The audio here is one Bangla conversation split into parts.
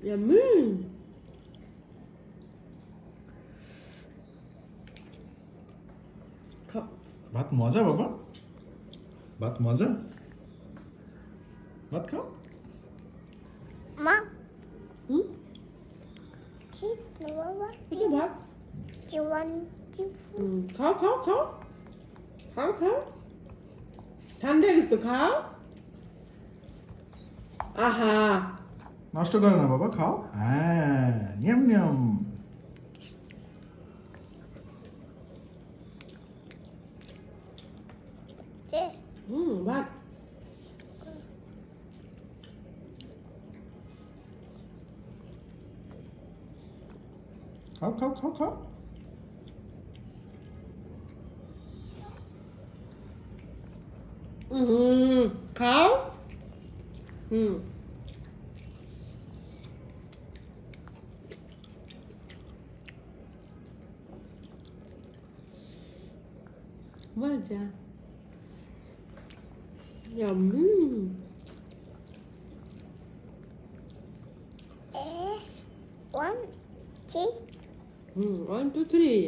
Yummy. খাও। ভাত মজা বাবা, ভাত মজা, ভাত খাও। মা হুম কি বাবা এটা ভাত। জীবন খাও খাও খাও খাও খাও, ঠান্ডা হয়ে গেছে তো, খাও। আহা, নষ্ট করে না বাবা, খাও। হ্যাঁ, নিয়ম নিয়ম। যে ভাত। খাও খাও খাও খাও। খাও। মজা। Yummy. one two 1 2 3.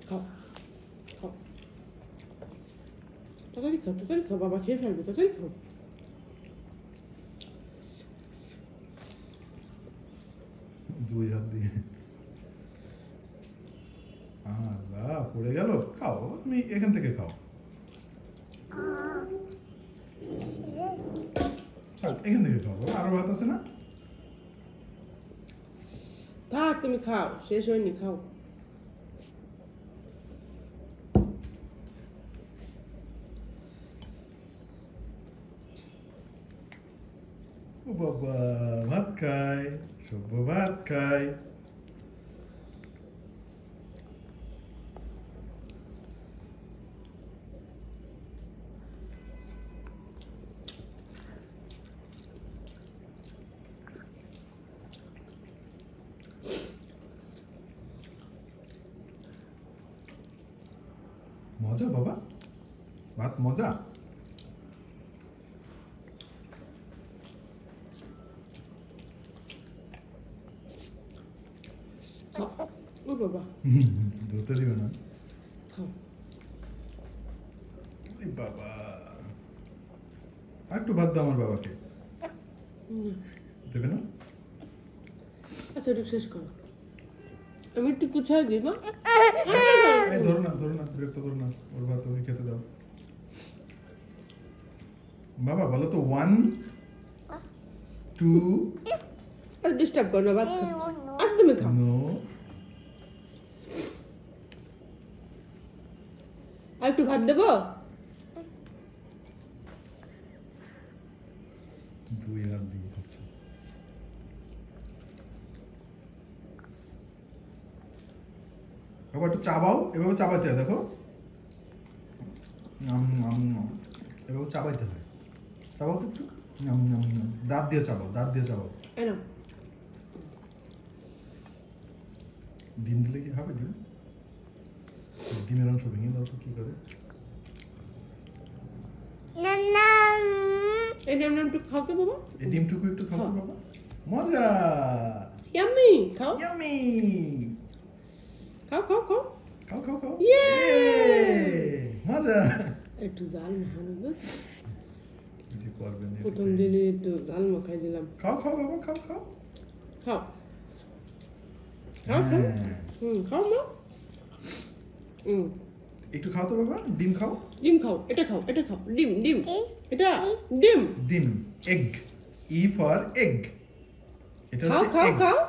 খাও খাও, তাড়াতাড়ি খাও, তাড়াতাড়ি খাও, বাবা খেয়ে ফেলবে, তাড়াতাড়ি খাও। দুই হাত দিয়ে। আল্লাহ, পড়ে গেল। খাও বাবা, তুমি এখান থেকে খাও। থাক, এখান থেকে খাও বাবা, আরো ভাত আছে না? থাক, তুমি খাও, শেষ হয়নি, খাও। ও বাবা, ভাত খায়, সভ্য ভাত খায়। মজা বাবা, ভাত মজা। খাও। ও বাবা, ধরতে দিবে না। খাও। ওরে বাবা, আর একটু ভাত দাও আমার বাবাকে। দেবে না? আচ্ছা, ওটা শেষ করো। আমি একটু গুছাই দিই, মা। এই ধরো না, ধরো না, বিরক্ত করো না, ওর ভাত ওকে খেতে দাও। বাবা বলো তো, 1 2 ডিস্টার্ব করো না, ভাত খাচ্ছি। আচ্ছা, তুমি খাও। নো। আর একটু ভাত দেবো? দুই হাত দিয়ে খাচ্ছে। বাবা একটু চাবাও, এভাবে চাবাতে হয়, দেখো। এভাবে চাবাইতে হয়। চাবাও তো একটু। দাঁত দিয়ে চাবাও, দাঁত দিয়ে চাবাও। এনো। ডিম দিলে কি খাবে? ডিম, ডিমের অংশ ভেঙে দাও তো, কি করে? নাম এই নাম একটু খাও তো, বাবা। এই ডিমটুকু একটু খাও তো বাবা। মজা। ইয়াম্মি, খাও। ইয়ামি। খাও খাও খাও। খাও খাও খাও। Yay! মজা। একটু জাল মাখানো তো। কিছু করবেন না, প্রথম এটাকে। দিনে একটু জাল মাখাই দিলাম। খাও খাও বাবা, খাও খাও। খাও খাও খাও। হ্যাঁ। খাও মা। একটু খাও তো বাবা, ডিম খাও। ডিম খাও, এটা খাও, এটা খাও। ডিম ডিম, ডিম? এটা ডিম। ডিম, এগ। E for egg. এটা খাও হচ্ছে খাও এগ। খাও।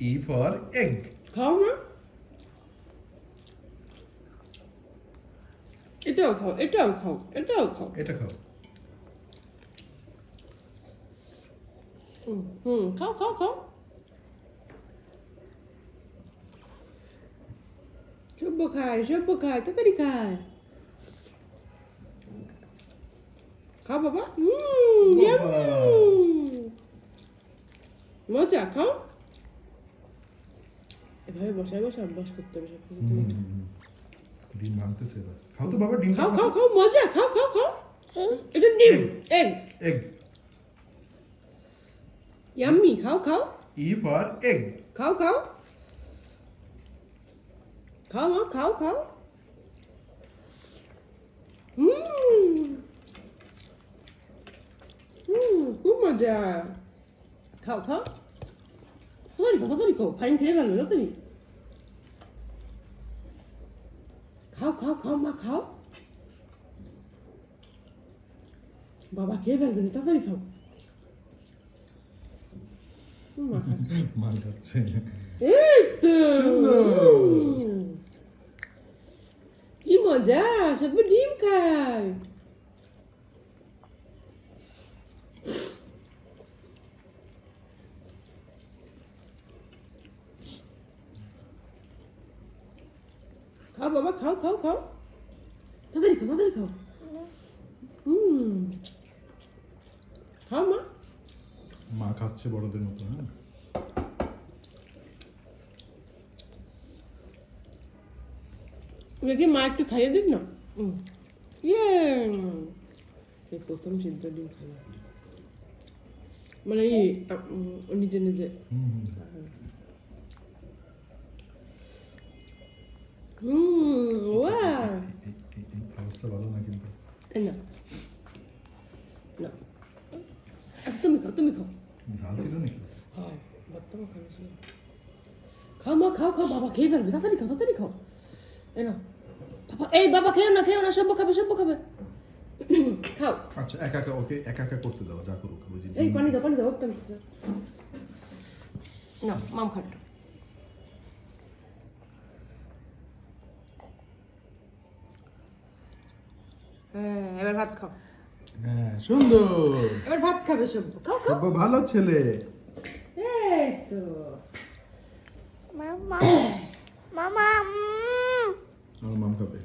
E for egg. খাও মা। এটাও খাও, এটাও খাও, এটাও খাও। এটা খাও। খাও খাও খাও। সব্য খায়, সব্য খায়, তাড়াতাড়ি খায়। খাও বাবা। বাবা। মজা, খাও। এভাবে বসায় বসায় অভ্যাস করতে হবে সব কিছু। ডিম ভাঙতেছে এবার খাও তো বাবা ডিম খাও খাও খাও মজা, খাও খাও খাও। G. এটা ডিম, এগ, এগ ইয়াম্মি, খাও খাও ই ফর এগ খাও খাও খাও মা, খাও খাও। খুব মজা। খাও খাও, তাড়াতাড়ি খাও, ফাইন খেয়ে গেল তাড়াতাড়ি। খাও খাও খাও মা, খাও। বাবা খেয়ে ফেলবেন, তাড়াতাড়ি খাও। মা খাচ্ছে। মার খাচ্ছে এই তো। সুন্দর। কি মজা, সব ডিম খায়। খাও বাবা, খাও খাও খাও, তাড়াতাড়ি খাও, তাড়াতাড়ি খাও। খাও মা। মা খাচ্ছে বড়দের মতো হ্যাঁ দেখি মা একটু খাইয়ে দিক না। ইয়ে, এই প্রথম সিদ্ধ ডিম খাওয়া, মানে এই নিজে নিজে। ওয়া, এই অবস্থা ভালো না কিন্তু না না, তুমি খাও, তুমি খাও। ঝাল ছিল নাকি হ্যাঁ, বর্তমান খাওয়া ছিল। খাও মা, খাও খাও, বাবা খেয়ে ফেলবে, তাড়াতাড়ি খাও, তাড়াতাড়ি খাও। এই না বাবা, এই বাবা খেও না, সব খাবে, সব খাবে। খাও। আচ্ছা একা একা ওকে একা একা করতে দাও যা করুক বুঝি এই পানি দাও, পানি দাও, টানতেছে। না মাম খাট। হ্যাঁ, এবার ভাত খাও। হ্যাঁ সুন্দর এবার ভাত খাবে সব, খাও খাও। সব্য ভালো ছেলে এই তো। Mama. Mama. আমার মাম খাবে